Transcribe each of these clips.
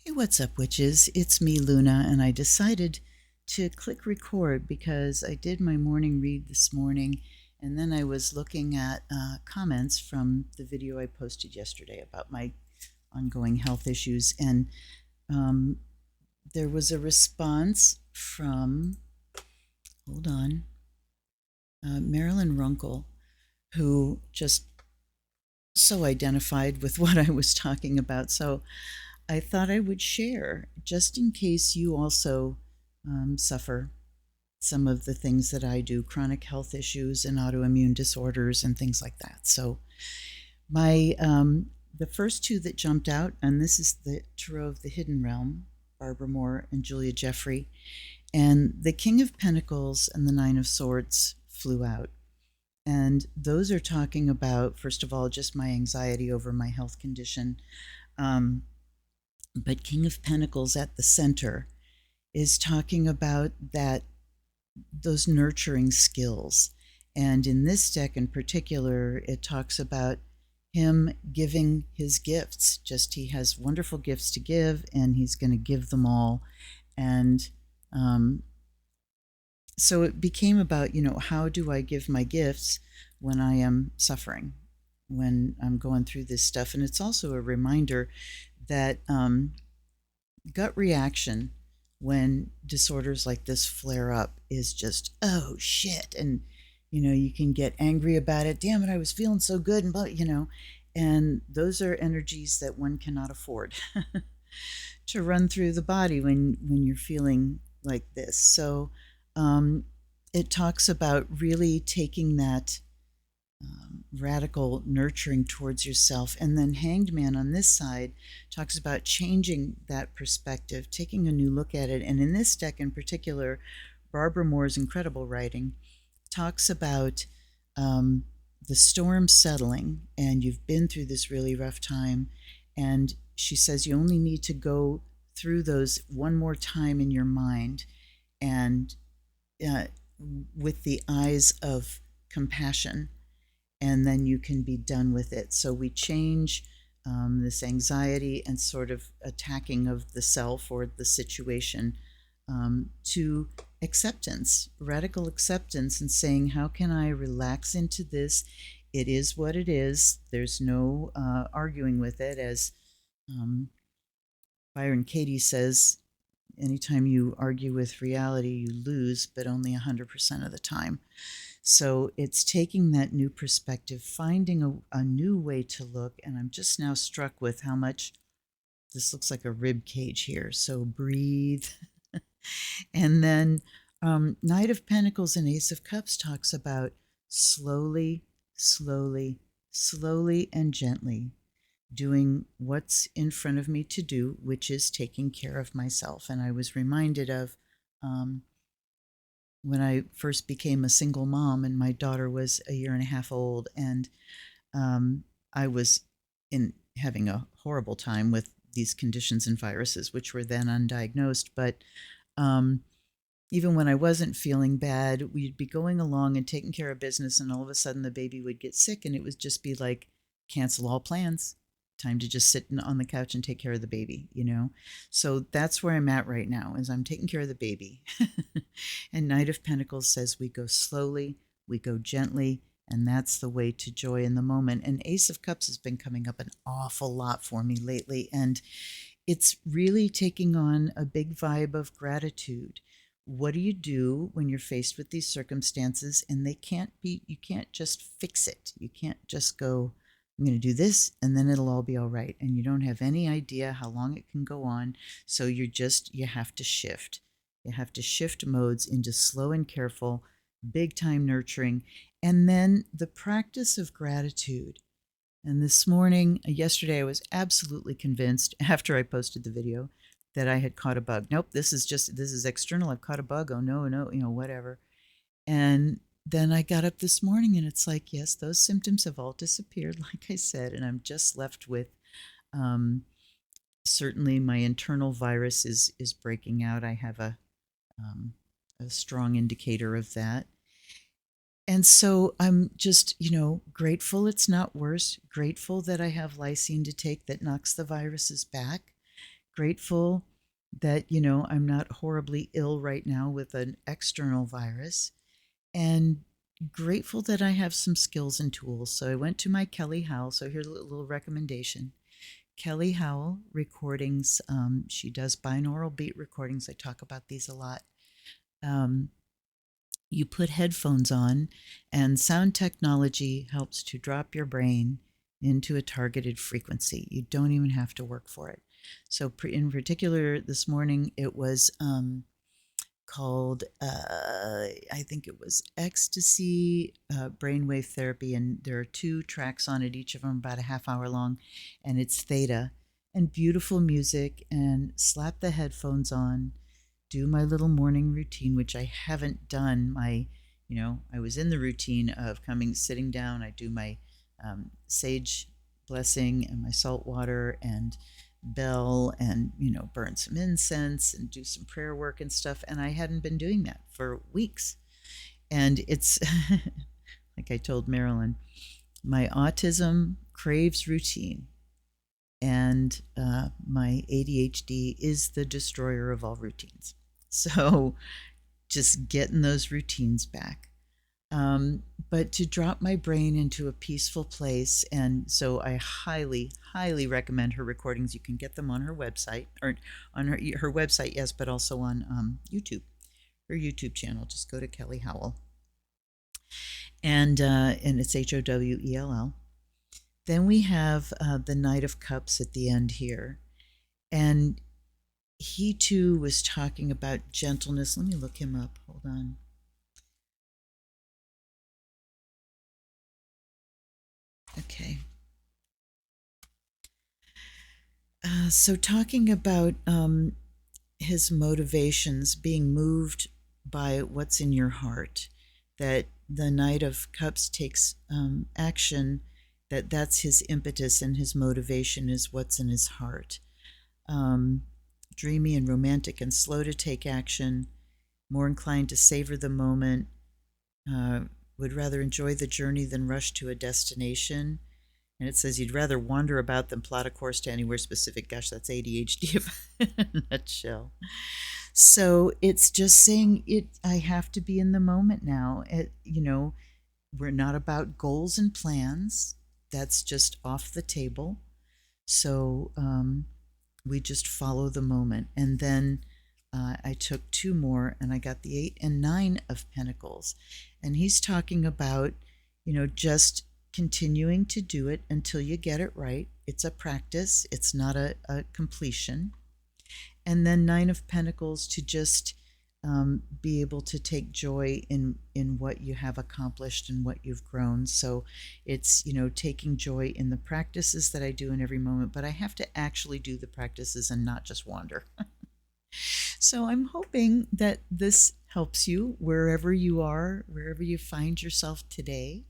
Hey, what's up, witches? It's me, Luna, and I decided to click record because I did my morning read this morning, and then I was looking at comments from the video I posted yesterday about my ongoing health issues, and um, there was a response from, hold on, Marilyn Runkle, who just so identified with what I was talking about. So I thought I would share just in case you also suffer some of the things that I do, chronic health issues and autoimmune disorders and things like that. So my the first two that jumped out, and this is the Tarot of the Hidden Realm, Barbara Moore and Julia Jeffrey, and the King of Pentacles and the Nine of Swords flew out. And those are talking about, first of all, just my anxiety over my health condition. But King of Pentacles at the center is talking about that those nurturing skills. And in this deck in particular, it talks about him giving his gifts. Just he has wonderful gifts to give, and he's going to give them all. And so it became about, how do I give my gifts when I am suffering, when I'm going through this stuff? And it's also a reminder that gut reaction when disorders like this flare up is just, oh shit. And, you can get angry about it. Damn it, I was feeling so good. And those are energies that one cannot afford to run through the body when you're feeling like this. So it talks about really taking that radical nurturing towards yourself. And then Hanged Man on this side talks about changing that perspective, taking a new look at it. And in this deck in particular, Barbara Moore's incredible writing talks about the storm settling, and you've been through this really rough time. And she says you only need to go through those one more time in your mind, and with the eyes of compassion, and then you can be done with it. So we change this anxiety and sort of attacking of the self or the situation to acceptance, radical acceptance, and saying, how can I relax into this? It is what it is. There's no arguing with it. As Byron Katie says, anytime you argue with reality, you lose, but only 100% of the time. So it's taking that new perspective, finding a new way to look. And I'm just now struck with how much this looks like a rib cage here. So breathe. And then Knight of Pentacles and Ace of Cups talks about slowly, slowly, slowly and gently doing what's in front of me to do, which is taking care of myself. And I was reminded of when I first became a single mom and my daughter was a year and a half old, and I was having a horrible time with these conditions and viruses, which were then undiagnosed. But even when I wasn't feeling bad, we'd be going along and taking care of business, and all of a sudden the baby would get sick, and it would just be like, cancel all plans. Time to just sit on the couch and take care of the baby, So that's where I'm at right now, is I'm taking care of the baby. And Knight of Pentacles says we go slowly, we go gently, and that's the way to joy in the moment. And Ace of Cups has been coming up an awful lot for me lately, and it's really taking on a big vibe of gratitude. What do you do when you're faced with these circumstances and you can't just fix it. You can't just go, I'm going to do this and then it'll all be all right. And you don't have any idea how long it can go on. So you have to shift. You have to shift modes into slow and careful, big time nurturing, and then the practice of gratitude. And yesterday, I was absolutely convinced after I posted the video that I had caught a bug. Nope, this is external. I've caught a bug. Oh no, whatever. And then I got up this morning and it's like, yes, those symptoms have all disappeared, like I said, and I'm just left with certainly my internal virus is breaking out. I have a strong indicator of that. And so I'm just, grateful it's not worse, grateful that I have lysine to take that knocks the viruses back, grateful that, I'm not horribly ill right now with an external virus, and grateful that I have some skills and tools. So I went to my Kelly Howell. So here's a little recommendation. Kelly Howell recordings. She does binaural beat recordings. I talk about these a lot. Um, you put headphones on, and sound technology helps to drop your brain into a targeted frequency. You don't even have to work for it. So, in particular, this morning it was called, I think it was Ecstasy Brainwave Therapy, and there are 2 tracks on it, each of them about a half hour long, and it's theta and beautiful music. And slap the headphones on, do my little morning routine, which I haven't done. I was in the routine of sitting down. I do my sage blessing and my salt water and bell, and burn some incense and do some prayer work and stuff. And I hadn't been doing that for weeks. And it's like I told Marilyn, my autism craves routine, and my ADHD is the destroyer of all routines. So just getting those routines back. But to drop my brain into a peaceful place. And so I highly, highly recommend her recordings. You can get them on her website, or on her website, yes, but also on YouTube, her YouTube channel. Just go to Kelly Howell. And it's Howell. Then we have the Knight of Cups at the end here. And he too was talking about gentleness. Let me look him up. Hold on. Okay. So talking about his motivations, being moved by what's in your heart, that the Knight of Cups takes action, that's his impetus, and his motivation is what's in his heart. Dreamy and romantic and slow to take action, more inclined to savor the moment, would rather enjoy the journey than rush to a destination. And it says you'd rather wander about than plot a course to anywhere specific. Gosh, that's ADHD in a nutshell. So it's just saying I have to be in the moment now. We're not about goals and plans. That's just off the table. So we just follow the moment. And then I took 2 more, and I got the 8 and 9 of Pentacles. And he's talking about, just continuing to do it until you get it right. It's a practice. It's not a completion. And then 9 of Pentacles, to just be able to take joy in what you have accomplished and what you've grown. So it's, taking joy in the practices that I do in every moment, but I have to actually do the practices and not just wander. So I'm hoping that this helps you wherever you are, wherever you find yourself today.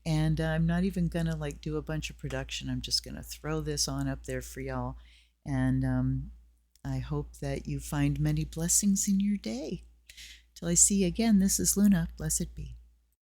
And I'm not even going to do a bunch of production. I'm just going to throw this on up there for y'all. And I hope that you find many blessings in your day. Till I see you again, this is Luna. Blessed be.